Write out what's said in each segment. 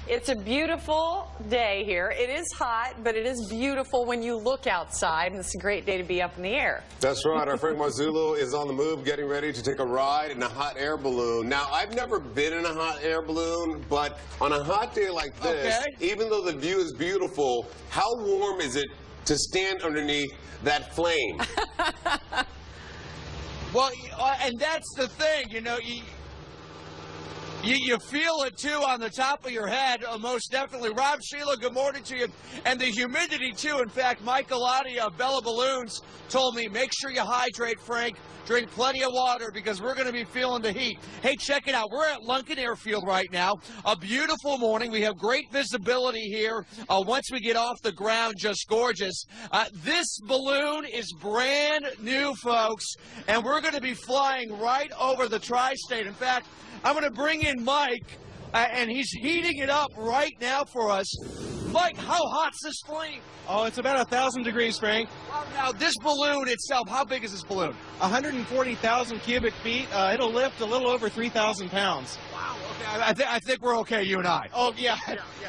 It's a beautiful day here. It is hot, but it is beautiful when you look outside, and it's a great day to be up in the air. That's right. Our Frank Marzullo is on the move, getting ready to take a ride in a hot air balloon. Now, I've never been in a hot air balloon, but on a hot day like this, even though the view is beautiful, how warm is it to stand underneath that flame? Well, and that's the thing, you know, you feel it, too, on the top of your head, most definitely. Rob, Sheila, good morning to you. And the humidity, too. In fact, Mike Galati of Bella Balloons told me, make sure you hydrate, Frank. Drink plenty of water because we're going to be feeling the heat. Hey, check it out. We're at Lunkin Airfield right now. A beautiful morning. We have great visibility here. Once we get off the ground, just gorgeous. This balloon is brand new, folks, and we're going to be flying right over the tri-state. In fact, I'm going to bring in Mike, and he's heating it up right now for us. Mike, how hot's this flame? Oh, it's about 1,000 degrees, Frank. Now, this balloon itself, how big is this balloon? 140,000 cubic feet. It'll lift a little over 3,000 pounds. Wow, okay. I think we're okay, you and I. Oh, yeah.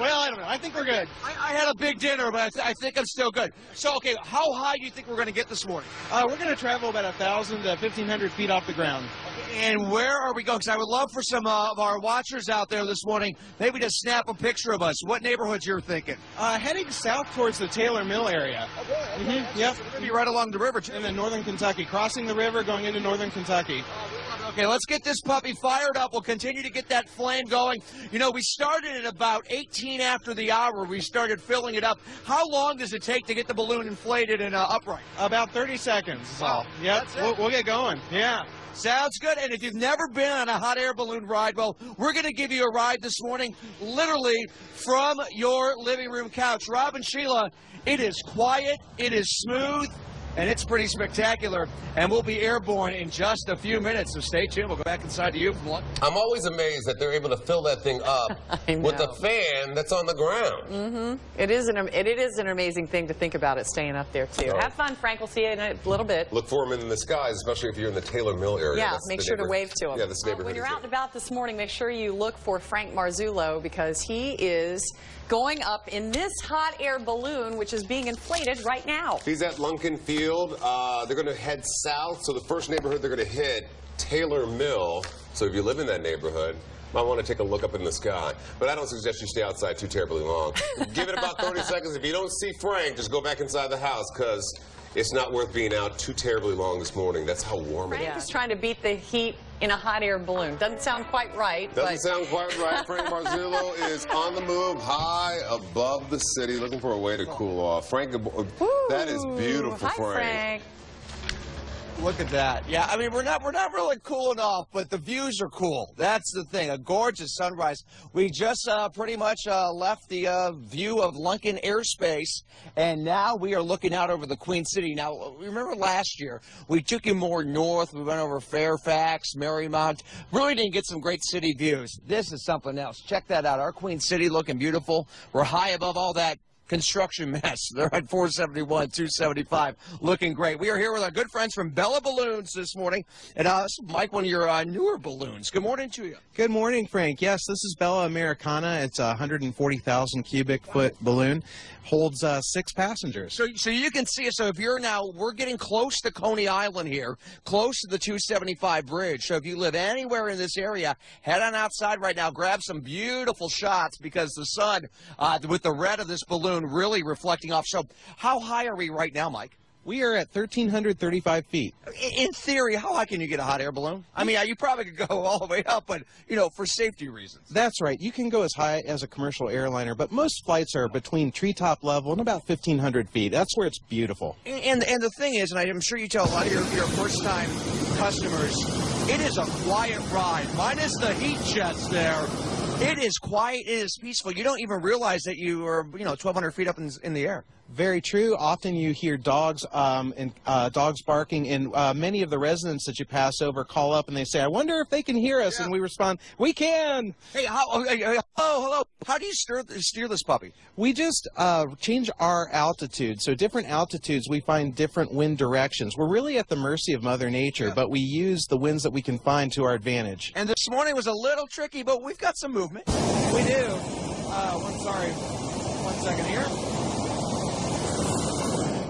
Well, I don't know. I think we're good. I had a big dinner, but I think I'm still good. So, okay, how high do you think we're going to get this morning? We're going to travel about 1,000 to 1,500 feet off the ground. And where are we going? Because I would love for some of our watchers out there this morning, maybe to snap a picture of us. What neighborhoods you're thinking? Heading south towards the Taylor Mill area. Oh, really? Okay. Yep. So we're going to be right along the river, too. And then northern Kentucky. Crossing the river, going into northern Kentucky. Okay, let's get this puppy fired up. We'll continue to get that flame going. You know, we started at about 18 after the hour. We started filling it up. How long does it take to get the balloon inflated and upright? About 30 seconds is all. Yep, we'll get going. Yeah. Sounds good. And if you've never been on a hot air balloon ride, well, we're going to give you a ride this morning, literally from your living room couch. Rob and Sheila, it is quiet, it is smooth, and it's pretty spectacular. And we'll be airborne in just a few minutes, so stay tuned. We'll go back inside to you from lunch. I'm always amazed that they're able to fill that thing up with a fan that's on the ground. Mm-hmm. It is an amazing thing to think about it staying up there, too. Have fun, Frank. We'll see you in a little bit. Look for them in the skies, especially if you're in the Taylor Mill area. Yeah, make sure to wave to them. Yeah, this neighborhood. When you're out and about this morning, make sure you look for Frank Marzullo because he is going up in this hot air balloon, which is being inflated right now. He's at Lunkin Field. They're going to head south, so the first neighborhood they're going to hit, Taylor Mill. So if you live in that neighborhood, might want to take a look up in the sky. But I don't suggest you stay outside too terribly long. Give it about 30 seconds. If you don't see Frank, just go back inside the house because it's not worth being out too terribly long this morning. That's how warm it is. Frank is trying to beat the heat in a hot air balloon. Doesn't sound quite right. Doesn't sound quite right. Frank Marzullo is on the move high above the city looking for a way to cool off. Frank, that is beautiful, Hi, Frank. Look at that. Yeah, I mean, we're not really cooling off, but the views are cool. That's the thing. A gorgeous sunrise. We just pretty much left the view of Lunkin airspace, and now we are looking out over the Queen City. Now, remember last year, we took you more north. We went over Fairfax, Marymount. Really didn't get some great city views. This is something else. Check that out. Our Queen City looking beautiful. We're high above all that construction mess. They're at 471, 275, looking great. We are here with our good friends from Bella Balloons this morning. And Mike, one of your newer balloons. Good morning to you. Good morning, Frank. Yes, this is Bella Americana. It's a 140,000 cubic foot balloon. Holds 6 passengers. So you can see it. So if you're now, we're getting close to Coney Island here, close to the 275 bridge. So if you live anywhere in this area, head on outside right now, grab some beautiful shots because the sun, with the red of this balloon, really reflecting off. So how high are we right now, Mike? We are at 1,335 feet. In theory, how high can you get a hot air balloon? I mean, you probably could go all the way up, but, you know, for safety reasons. That's right. You can go as high as a commercial airliner, but most flights are between treetop level and about 1,500 feet. That's where it's beautiful. And the thing is, and I'm sure you tell a lot of your first-time customers, it is a quiet ride. Minus the heat jets there. It is quiet. It is peaceful. You don't even realize that you are, 1,200 feet up in the air. Very true. Often you hear dogs dogs barking, and many of the residents that you pass over call up and they say, "I wonder if they can hear us," and we respond, "We can." Hey, hello. How do you steer this puppy? We just change our altitude. So different altitudes, we find different wind directions. We're really at the mercy of Mother Nature, but we use the winds that we can find to our advantage. And this morning was a little tricky, but we've got some movement. We do. One second here.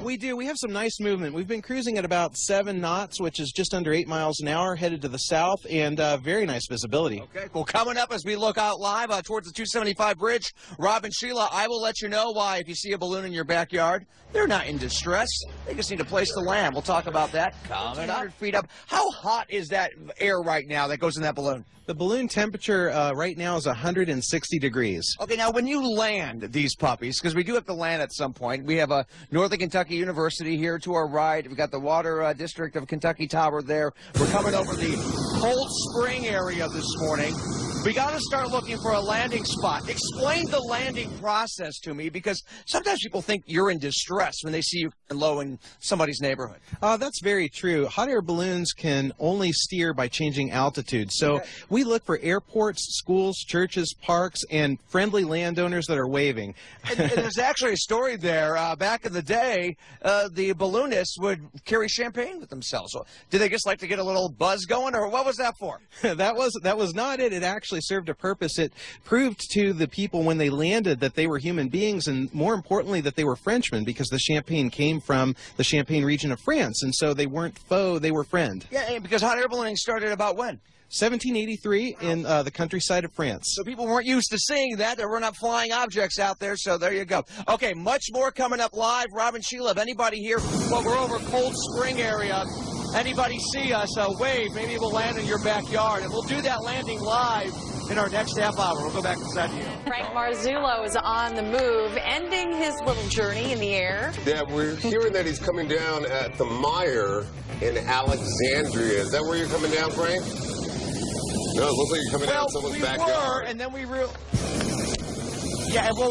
We do. We have some nice movement. We've been cruising at about 7 knots, which is just under 8 miles an hour, headed to the south, and very nice visibility. Okay, well, coming up as we look out live towards the 275 bridge, Rob and Sheila, I will let you know why if you see a balloon in your backyard, they're not in distress. They just need a place to land. We'll talk about that coming up. 100 feet up. How hot is that air right now that goes in that balloon? The balloon temperature right now is 160 degrees. Okay, now when you land these puppies, because we do have to land at some point, we have a Northern Kentucky University here to our right. We've got the Water District of Kentucky Tower there. We're coming over the Cold Spring area this morning. We got to start looking for a landing spot. Explain the landing process to me, because sometimes people think you're in distress when they see you low in somebody's neighborhood. That's very true. Hot air balloons can only steer by changing altitude. So we look for airports, schools, churches, parks, and friendly landowners that are waving. and there's actually a story there. Back in the day, the balloonists would carry champagne with themselves. So, did they just like to get a little buzz going, or what was that for? That was not it. It actually served a purpose. It proved to the people when they landed that they were human beings, and more importantly that they were Frenchmen, because the champagne came from the Champagne region of France, and so they weren't foe, they were friend. Yeah, because hot air ballooning started about when? 1783 in the countryside of France. So people weren't used to seeing that. There were not flying objects out there, so there you go. Okay, much more coming up live. Rob and Sheila, if anybody here, well, we're over Cold Spring area. Anybody see us, wave. Maybe we'll land in your backyard, and we'll do that landing live in our next half hour. We'll go back inside to you. Frank Marzullo is on the move, ending his little journey in the air. Yeah, we're hearing that he's coming down at the Mire in Alexandria. Is that where you're coming down, Frank? No, it looks like you're coming down someone's backyard. Well, we were, and then we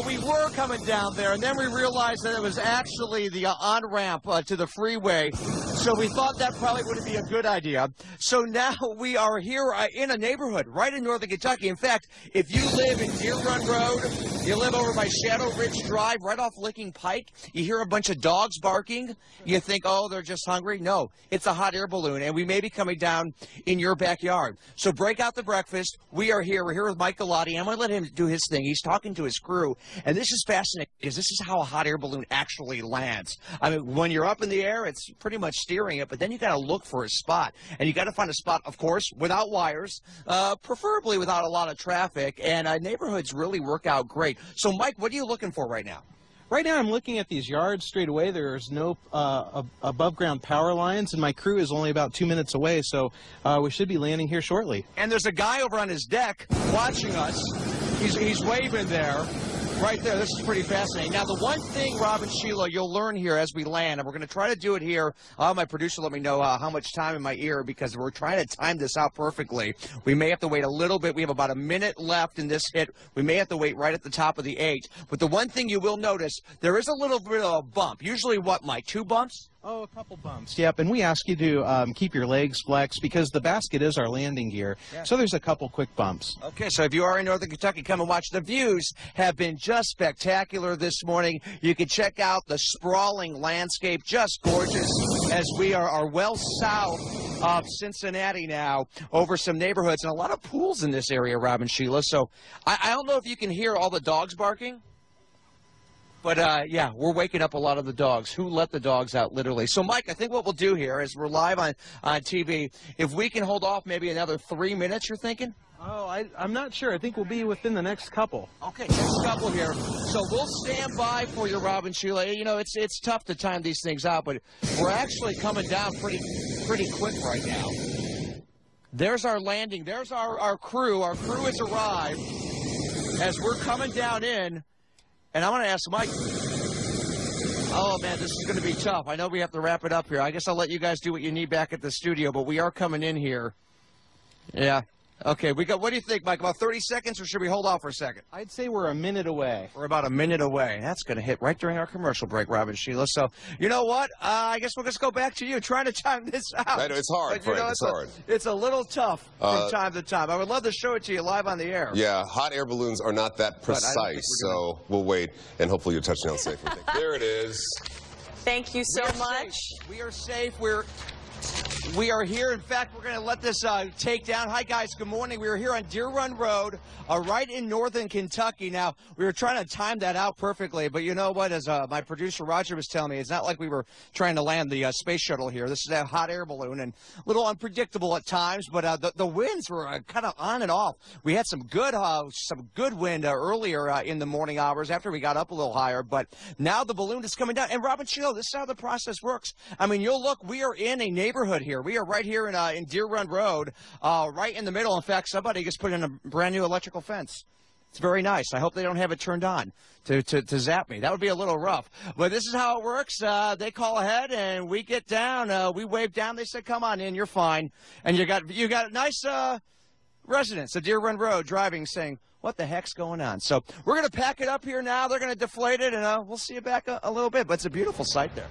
we were coming down there, and then we realized that it was actually the on-ramp to the freeway. So we thought that probably wouldn't be a good idea. So now we are here in a neighborhood right in Northern Kentucky. In fact, if you live in Deer Run Road, you live over by Shadow Ridge Drive, right off Licking Pike, you hear a bunch of dogs barking. You think, oh, they're just hungry. No, it's a hot air balloon, and we may be coming down in your backyard. So break out the breakfast. We are here. We're here with Mike Galati. I'm going to let him do his thing. He's talking to his crew, and this is fascinating because this is how a hot air balloon actually lands. I mean, when you're up in the air, it's pretty much steering it, but then you got to look for a spot, and you got to find a spot, of course, without wires, preferably without a lot of traffic, and neighborhoods really work out great. So, Mike, what are you looking for right now? Right now I'm looking at these yards straight away. There's no above-ground power lines, and my crew is only about 2 minutes away, so we should be landing here shortly. And there's a guy over on his deck watching us. He's waving there. Right there. This is pretty fascinating. Now, the one thing, Rob and Sheila, you'll learn here as we land, and we're going to try to do it here. My producer let me know how much time in my ear, because we're trying to time this out perfectly. We may have to wait a little bit. We have about a minute left in this hit. We may have to wait right at the top of the 8. But the one thing you will notice, there is a little bit of a bump. Usually what, Mike? 2 bumps? Oh, a couple bumps. Yep, and we ask you to keep your legs flexed because the basket is our landing gear. Yeah. So there's a couple quick bumps. Okay, so if you are in Northern Kentucky, come and watch. The views have been just spectacular this morning. You can check out the sprawling landscape, just gorgeous, as we are well south of Cincinnati now, over some neighborhoods and a lot of pools in this area, Rob and Sheila. So I don't know if you can hear all the dogs barking. But, yeah, we're waking up a lot of the dogs. Who let the dogs out, literally? So, Mike, I think what we'll do here is we're live on TV. If we can hold off maybe another 3 minutes, you're thinking? Oh, I'm not sure. I think we'll be within the next couple. Okay, next couple here. So we'll stand by for you, Rob and Sheila. You know, it's tough to time these things out, but we're actually coming down pretty quick right now. There's our landing. There's our crew. Our crew has arrived as we're coming down in. And I'm going to ask Mike, oh, man, this is going to be tough. I know we have to wrap it up here. I guess I'll let you guys do what you need back at the studio, but we are coming in here. Yeah. Okay, what do you think, Mike? About 30 seconds, or should we hold off for a second? I'd say we're a minute away. We're about a minute away. That's going to hit right during our commercial break, Rob and Sheila. So, you know what? I guess we'll just go back to you, trying to time this out. I know, it's hard, Frank. It's hard. It's a little tough from time to time. I would love to show it to you live on the air. Yeah, hot air balloons are not that precise, so we'll wait, and hopefully you'll touch down safely. There it is. Thank you so much. We are safe. We're We are here. In fact, we're going to let this take down. Hi, guys. Good morning. We are here on Deer Run Road, right in northern Kentucky. Now, we were trying to time that out perfectly, but you know what? As my producer Roger was telling me, it's not like we were trying to land the space shuttle here. This is a hot air balloon and a little unpredictable at times, but the winds were kind of on and off. We had some good wind earlier in the morning hours after we got up a little higher, but now the balloon is coming down. And Robin Chino, this is how the process works. I mean, you'll look, we are in a neighborhood here. We are right here in Deer Run Road, right in the middle. In fact, somebody just put in a brand new electrical fence. It's very nice. I hope they don't have it turned on to zap me. That would be a little rough. But this is how it works. They call ahead, and we get down. We wave down. They say, come on in. You're fine. And you got nice residents of Deer Run Road driving saying, what the heck's going on? So we're going to pack it up here now. They're going to deflate it, and we'll see you back a little bit. But it's a beautiful sight there.